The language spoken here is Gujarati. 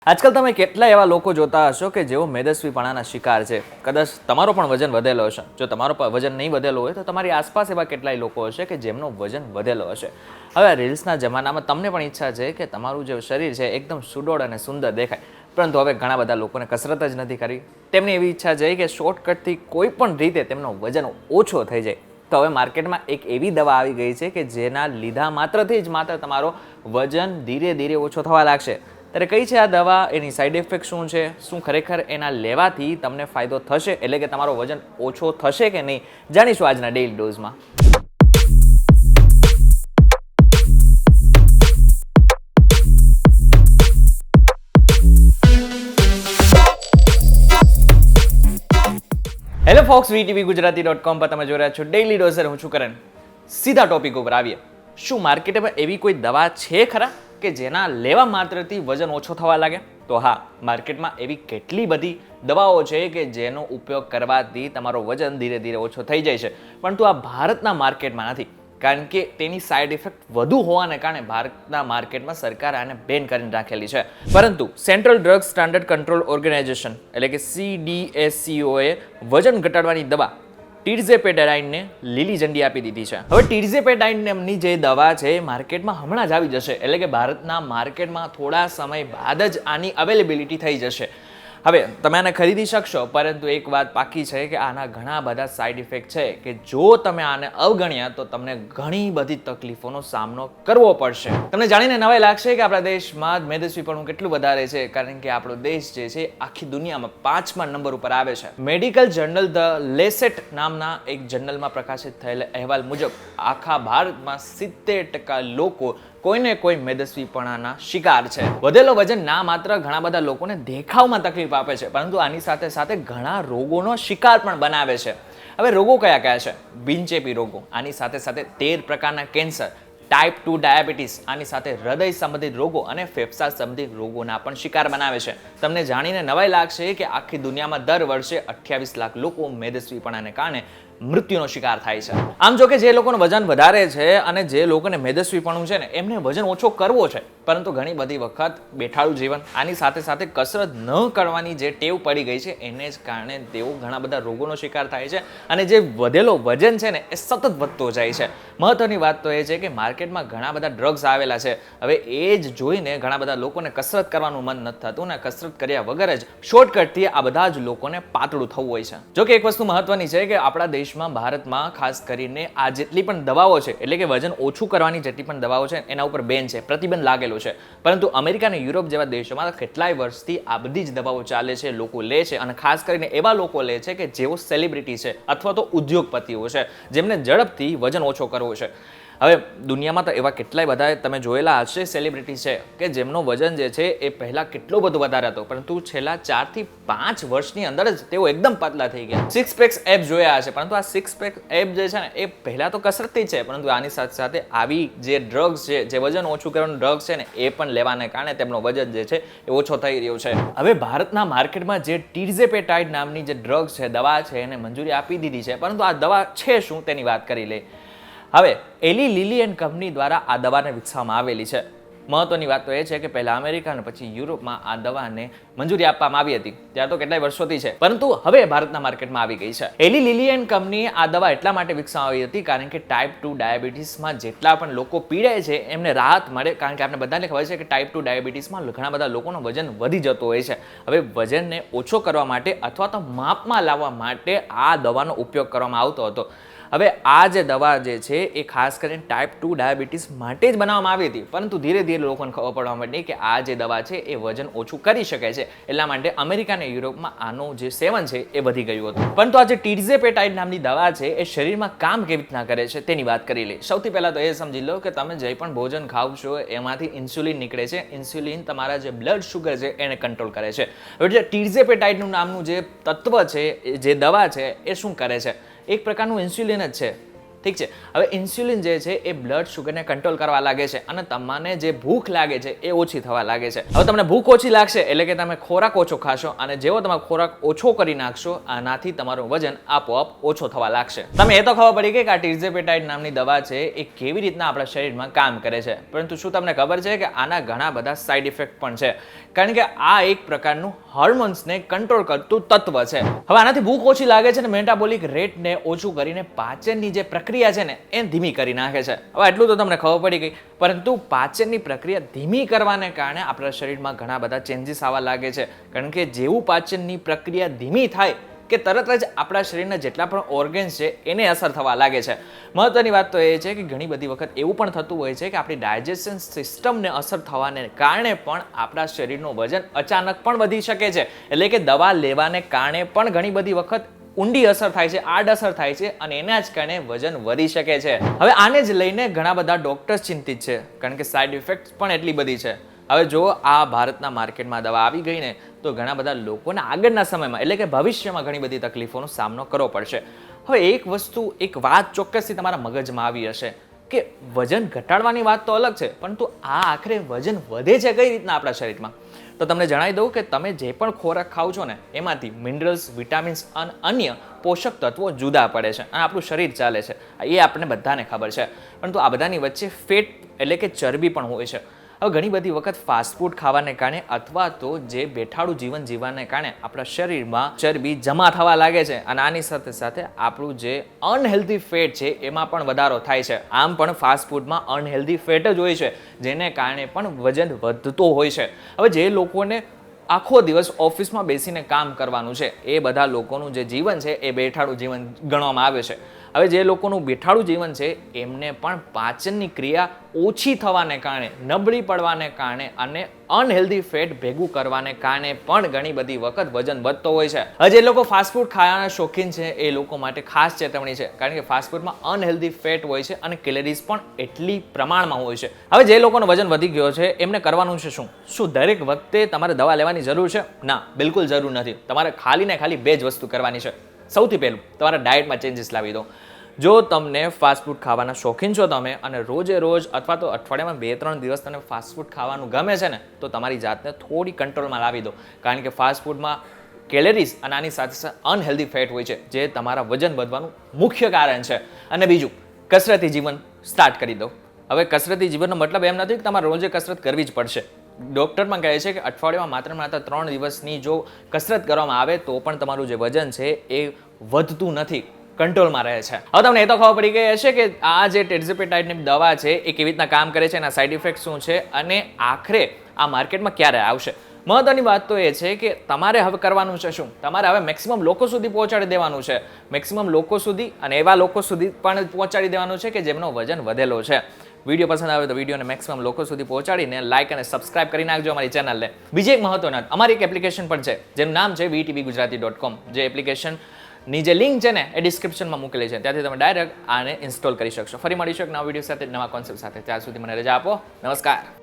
આજકાલ તમે કેટલા એવા લોકો જોતા હશો કે જેઓ મેદસ્વીપણાના શિકાર છે. કદાચ તમારો પણ વજન વધેલો હશે. જો તમારો પણ વજન નહીં વધેલો હોય તો તમારી આસપાસ એવા કેટલાય લોકો હશે કે જેમનો વજન વધેલો હશે. હવે રીલ્સના જમાનામાં તમને પણ ઈચ્છા છે કે તમારું જે શરીર છે એકદમ સુડોળ અને સુંદર દેખાય, પરંતુ હવે ઘણા બધા લોકોને કસરત જ નથી કરી. તેમની એવી ઈચ્છા છે કે શોર્ટકટથી કોઈ પણ રીતે તેમનો વજન ઓછો થઈ જાય. તો હવે માર્કેટમાં એક એવી દવા આવી ગઈ છે કે જેના લીધા માત્રથી જ તમારો વજન ધીરે ધીરે ઓછો થવા લાગશે. ત્યારે કઈ છે આ દવા, એની સાઈડ ઇફેક્ટ શું છે, શું ખરેખર એના લેવાથી તમને ફાયદો થશે, એટલે કે તમારો વજન ઓછો થશે કે નહીં, જાણીશું આજના ડેઇલી ડોઝમાં. હેલો ફોક્સ, VTV ગુજરાતી.com પર તમે જોઈ રહ્યા છો ડેઇલી ડોઝ. હું છું કરણ. સીધા ટોપિક ઉપર આવીએ. શું માર્કેટમાં એવી કોઈ દવા છે ખરા કે જેના લેવા માત્રથી વજન ઓછો થવા લાગે? તો હા, માર્કેટમાં એવી કેટલી બધી દવાઓ છે કે જેનો ઉપયોગ કરવાથી તમારો વજન ધીરે ધીરે ઓછો થઈ જાય છે, પરંતુ આ ભારતના માર્કેટમાં નથી, કારણ કે તેની સાઈડ ઇફેક્ટ વધુ હોવાને કારણે ભારતના માર્કેટમાં સરકારે આને બેન કરીને રાખેલી છે. પરંતુ central drug standard control organisation એટલે કે CDSCOએ વજન ઘટાડવાની દવા ટિર્ઝેપેટાઇડને લીલી ઝંડી આપી દીધી છે. હવે ટિર્ઝેપેટાઇડ નામની જે દવા છે માર્કેટમાં હમણાં જ આવી જશે, એટલે કે ભારતના માર્કેટમાં થોડા સમય બાદ જ આની અવેલેબિલિટી થઈ જશે. હવે તમે આને ખરીદી શકશો, પરંતુ એક વાત પાકી છે કે આના ઘણા બધા સાઈડ ઇફેક્ટ છે કે જો તમે આને અવગણ્યા તો તમને ઘણી બધી તકલીફોનો સામનો કરવો પડશે. તમને જાણીને નવાઈ લાગશે કે આપણા દેશમાં મેદસ્વીપણું કેટલું વધારે છે, કારણ કે આપણો દેશ જે છે આખી દુનિયામાં 5મા નંબર ઉપર આવે છે. મેડિકલ જર્નલ ધ લેસેટ નામના એક જર્નલમાં પ્રકાશિત થયેલા અહેવાલ મુજબ આખા ભારતમાં 70% લોકો કોઈને કોઈ મેદસ્વીપણાના શિકાર છે. વધેલો વજન ના માત્ર ઘણા બધા લોકોને દેખાવમાં તકલીફ આપે છે, પરંતુ આની સાથે સાથે ઘણા રોગોનો શિકાર પણ બનાવે છે. હવે રોગો કયા કયા છે? બિનચેપી રોગો, આની સાથે સાથે 13 પ્રકારના કેન્સર, ટાઈપ 2 ડાયાબિટીસ, આની સાથે હૃદય સંબંધિત રોગો અને ફેફસા સંબંધિત રોગોના પણ શિકાર બનાવે છે. તમને જાણીને નવાઈ લાગશે કે આખી દુનિયામાં દર વર્ષે 28 લાખ લોકો મેદસ્વીપણાને કારણે મૃત્યુનો શિકાર થાય છે. આમ જો કે જે લોકોનું વજન વધારે છે અને જે લોકોને મેદસ્વીપણું છે ને એમને વજન ઓછો કરવો છે, પરંતુ ઘણી બધી વખત બેઠાડું જીવન, આની સાથે સાથે કસરત ન કરવાની જે ટેવ પડી ગઈ છે એને જ કારણે તેઓ ઘણા બધા રોગોનો શિકાર થાય છે અને જે વધેલો વજન છે ને એ સતત વધતો જાય છે. મહત્વની વાત તો એ છે કે માર્કેટમાં ઘણા બધા ડ્રગ્સ આવેલા છે. હવે એ જ જોઈને ઘણા બધા લોકોને કસરત કરવાનું મન નથી થતું ને કસરત કર્યા વગર જ શોર્ટકટથી આ બધા જ લોકોને પાતળું થવું હોય છે. જો કે એક વસ્તુ મહત્વની છે કે આપણા દેશમાં, ભારતમાં ખાસ કરીને આ જેટલી પણ દવાઓ છે, એટલે કે વજન ઓછું કરવાની જેટલી પણ દવાઓ છે એના ઉપર બેન છે, પ્રતિબંધ લાગેલો છે. પરંતુ અમેરિકા અને યુરોપ જેવા દેશોમાં કેટલાય વર્ષથી આ બધી જ દવાઓ ચાલે છે, લોકો લે છે, અને ખાસ કરીને એવા લોકો લે છે કે જેઓ સેલિબ્રિટી છે અથવા તો ઉદ્યોગપતિઓ છે, જેમને ઝડપથી વજન ઓછો કરવો છે. હવે દુનિયામાં તો એવા કેટલાય બધા તમે જોયેલા હશે સેલિબ્રિટી છે કે જેમનો વજન જે છે એ પહેલા કેટલો બધો વધારે હતો, પરંતુ છેલ્લા 4 થી 5 વર્ષની અંદર જ તેઓ એકદમ પાતળા થઈ ગયા. 6 પેક્સ એપ જોયા હશે, પરંતુ આ 6 પેક એપ જે છે ને એ પહેલા તો કસરતથી છે, પરંતુ આની સાથે સાથે આવી જે ડ્રગ્સ છે, જે વજન ઓછું કરવાનું ડ્રગ્સ છે ને એ પણ લેવાને કારણે તેમનો વજન જે છે એ ઓછો થઈ રહ્યો છે. હવે ભારતના માર્કેટમાં જે ટિર્ઝેપેટાઇડ નામની જે ડ્રગ્સ છે, દવા છે, એને મંજૂરી આપી દીધી છે, પરંતુ આ દવા છે શું તેની વાત કરી લે. હવે એલી લિલી એન્ડ કંપની દ્વારા આ દવાને વિકસાવવામાં આવેલી છે. મહત્વની વાત તો એ છે કે પહેલા અમેરિકા અને પછી યુરોપમાં આ દવાને મંજૂરી આપવામાં આવી હતી, ત્યાં તો કેટલાય વર્ષોથી છે, પરંતુ હવે ભારતના માર્કેટમાં આવી ગઈ છે. એલી લિલી એન્ડ કંપનીએ આ દવા એટલા માટે વિકસાવી હતી કારણ કે ટાઈપ 2 ડાયાબિટીસમાં જેટલા પણ લોકો પીડાય છે એમને રાહત મળે, કારણ કે આપણે બધાને ખબર છે કે ટાઈપ 2 ડાયાબિટીસમાં ઘણા બધા લોકોનું વજન વધી જતું હોય છે. હવે વજનને ઓછો કરવા માટે અથવા તો માપમાં લાવવા માટે આ દવાનો ઉપયોગ કરવામાં આવતો હતો. હવે આ જે દવા જે છે એ ખાસ કરીને ટાઈપ 2 ડાયાબિટીસ માટે જ બનાવવામાં આવી હતી, પરંતુ ધીરે ધીરે લોકોને ખબર પડવા માંડી કે આ જે દવા છે એ વજન ઓછું કરી શકે છે, એટલા માટે અમેરિકા અને યુરોપમાં આનું જે સેવન છે એ વધી ગયું હતું. પરંતુ આ જે ટિર્ઝેપેટાઇડ નામની દવા છે એ શરીરમાં કામ કેવી રીતના કરે છે તેની વાત કરી લે. સૌથી પહેલા તો એ સમજી લો કે તમે જે પણ ભોજન ખાવ છો એમાંથી ઇન્સ્યુલિન નીકળે છે. ઇન્સ્યુલિન તમારા જે બ્લડ શુગર છે એને કંટ્રોલ કરે છે. હવે જે ટિર્ઝેપેટાઇડનું નામનું જે તત્વ છે, જે દવા છે એ શું કરે છે? એક પ્રકારનું ઇન્સ્યુલિન જ છે. ઠીક છે. હવે ઇન્સ્યુલિન જે છે એ બ્લડ શુગરને કંટ્રોલ કરવા લાગે છે અને તમને જે ભૂખ લાગે છે એ ઓછી થવા લાગે છે. હવે તમને ભૂખ ઓછી લાગશે એટલે કે તમે ખોરાક ઓછો ખાશો અને જેવો તમે ખોરાક ઓછો કરી નાખશો આનાથી તમારું વજન આપોઆપ ઓછો થવા લાગશે. તમે એ તો ખબર પડી ગઈ કે આ ટિર્ઝેપેટાઇડ નામની દવા છે એ કેવી રીતના આપણા શરીરમાં કામ કરે છે, પરંતુ શું તમને ખબર છે કે આના ઘણા બધા સાઇડ ઇફેક્ટ પણ છે, કારણ કે આ એક પ્રકારનું હોર્મોન્સને કંટ્રોલ કરતું તત્વ છે. હવે આનાથી ભૂખ ઓછી લાગે છે અને મેટાબોલિક રેટને ઓછું કરીને પાચનની જે પ્રક્રિયા છે ને એ ધીમી કરી નાખે છે. હવે એટલું તો તમને ખબર પડી ગઈ, પરંતુ પાચનની પ્રક્રિયા ધીમી કરવાને કારણે આપણા શરીરમાં ઘણા બધા ચેન્જીસ આવવા લાગે છે, કારણ કે જેવું પાચનની પ્રક્રિયા ધીમી થાય કે તરત જ આપણા શરીરના જેટલા પણ ઓર્ગન્સ છે એને અસર થવા લાગે છે. મહત્વની વાત તો એ છે કે ઘણી બધી વખત એવું પણ થતું હોય છે કે આપણી ડાયજેશન સિસ્ટમને અસર થવાને કારણે પણ આપણા શરીરનું વજન અચાનક પણ વધી શકે છે. એટલે કે દવા લેવાને કારણે પણ ઘણી બધી વખત ઊંડી અસર થાય છે, આડઅસર થાય છે અને એના જ કારણે વજન વધી શકે છે. હવે આને જ લઈને ઘણા બધા ડોક્ટર્સ ચિંતિત છે, કારણ કે સાઇડ ઇફેક્ટ પણ એટલી બધી છે. હવે જો આ ભારતના માર્કેટમાં દવા આવી ગઈ ને તો ઘણા બધા લોકોને આગળના સમયમાં એટલે કે ભવિષ્યમાં ઘણી બધી તકલીફોનો સામનો કરવો પડશે. હવે એક વાત ચોક્કસથી તમારા મગજમાં આવી હશે કે વજન ઘટાડવાની વાત તો અલગ છે, પરંતુ આ આખરે વજન વધે છે કઈ રીતના આપણા શરીરમાં? તો તમને જણાવી દઉં કે તમે જે પણ ખોરાક ખાઓ છો ને એમાંથી મિનરલ્સ, વિટામિન્સ અને અન્ય પોષક તત્વો જુદા પડે છે અને આપણું શરીર ચાલે છે એ આપણને બધાને ખબર છે, પરંતુ આ બધાની વચ્ચે ફેટ એટલે કે ચરબી પણ હોય છે. હવે ઘણી બધી વખત ફાસ્ટફૂડ ખાવાને કારણે અથવા તો જે બેઠાડું જીવન જીવવાને કારણે આપણા શરીરમાં ચરબી જમા થવા લાગે છે અને આની સાથે સાથે આપણું જે અનહેલ્ધી ફેટ છે એમાં પણ વધારો થાય છે. આમ પણ ફાસ્ટફૂડમાં અનહેલ્ધી ફેટ જ હોય છે, જેને કારણે પણ વજન વધતો હોય છે. હવે જે લોકોને આખો દિવસ ઓફિસમાં બેસીને કામ કરવાનું છે એ બધા લોકોનું જે જીવન છે એ બેઠાડું જીવન ગણવામાં આવે છે. હવે જે લોકોનું બેઠાડું જીવન છે એમને પણ પાચનની ક્રિયા ઓછી થવાને કારણે, નબળી પડવાને કારણે અને અનહેલ્ધી ફેટ ભેગું કરવાને કારણે પણ ઘણી બધી વખત વજન વધતો હોય છે. હવે જે લોકો ફાસ્ટફૂડ ખાવાના શોખીન છે એ લોકો માટે ખાસ ચેતવણી છે, કારણ કે ફાસ્ટફૂડમાં અનહેલ્ધી ફેટ હોય છે અને કેલરીઝ પણ એટલી પ્રમાણમાં હોય છે. હવે જે લોકોનું વજન વધી ગયો છે એમને કરવાનું છે શું દરેક વખતે તમારે દવા લેવાની જરૂર છે? ના, બિલકુલ જરૂર નથી. તમારે ખાલી ને ખાલી બે જ વસ્તુ કરવાની છે. સૌથી પહેલું, તમારા ડાયટમાં ચેન્જીસ લાવી દો. જો તમને ફાસ્ટફૂડ ખાવાના શોખીન છો તમે અને રોજે રોજ અથવા તો અઠવાડિયામાં 2-3 દિવસ તમને ફાસ્ટફૂડ ખાવાનું ગમે છે ને તો તમારી જાતને થોડી કંટ્રોલમાં લાવી દો, કારણ કે ફાસ્ટફૂડમાં કેલરીઝ અને આની સાથે સાથે અનહેલ્ધી ફેટ હોય છે જે તમારા વજન વધવાનું મુખ્ય કારણ છે. અને બીજું, કસરતી જીવન સ્ટાર્ટ કરી દો. હવે કસરતી જીવનનો મતલબ એમ નથી કે તમારે રોજે કસરત કરવી જ પડશે. ડૉક્ટર પણ કહે છે કે અઠવાડિયામાં માત્ર 3 દિવસની જો કસરત કરવામાં આવે તો પણ તમારું જે વજન છે એ વધતું નથી, કંટ્રોલમાં રહે છે. હવે તમને એ તો ખબર પડી ગઈ હશે કે આ જે ટિર્ઝેપેટાઇડની દવા છે એ કેવી રીતના કામ કરે છે, એના સાઇડ ઇફેક્ટ શું છે અને આખરે આ માર્કેટમાં ક્યારે આવશે. મહત્વની વાત તો એ છે કે તમારે હવે કરવાનું છે શું? તમારે હવે મેક્સિમમ લોકો સુધી પહોંચાડી દેવાનું છે. મેક્સિમમ લોકો સુધી અને એવા લોકો સુધી પણ પહોંચાડી દેવાનું છે કે જેમનો વજન વધેલો છે. વિડીયો પસંદ આવે તો વિડીયોને મેક્સિમમ લોકો સુધી પહોંચાડીને લાઇક અને સબસ્ક્રાઇબ કરી નાખજો અમારી ચેનલને. બીજી એક મહત્વની વાત, અમારી એક એપ્લિકેશન પણ છે જેનું નામ છે VTBGujarati.com. જે એપ્લિકેશનની જે લિંક છે ને એ ડિસ્ક્રિપ્શનમાં મૂકેલી છે, ત્યાંથી તમે ડાયરેક્ટ આને ઇન્સ્ટોલ કરી શકશો. ફરી મળીશું એક નવા વિડીયો સાથે, નવા કોન્સેપ્ટ સાથે. ત્યાં સુધી મને રજા આપો. નમસ્કાર.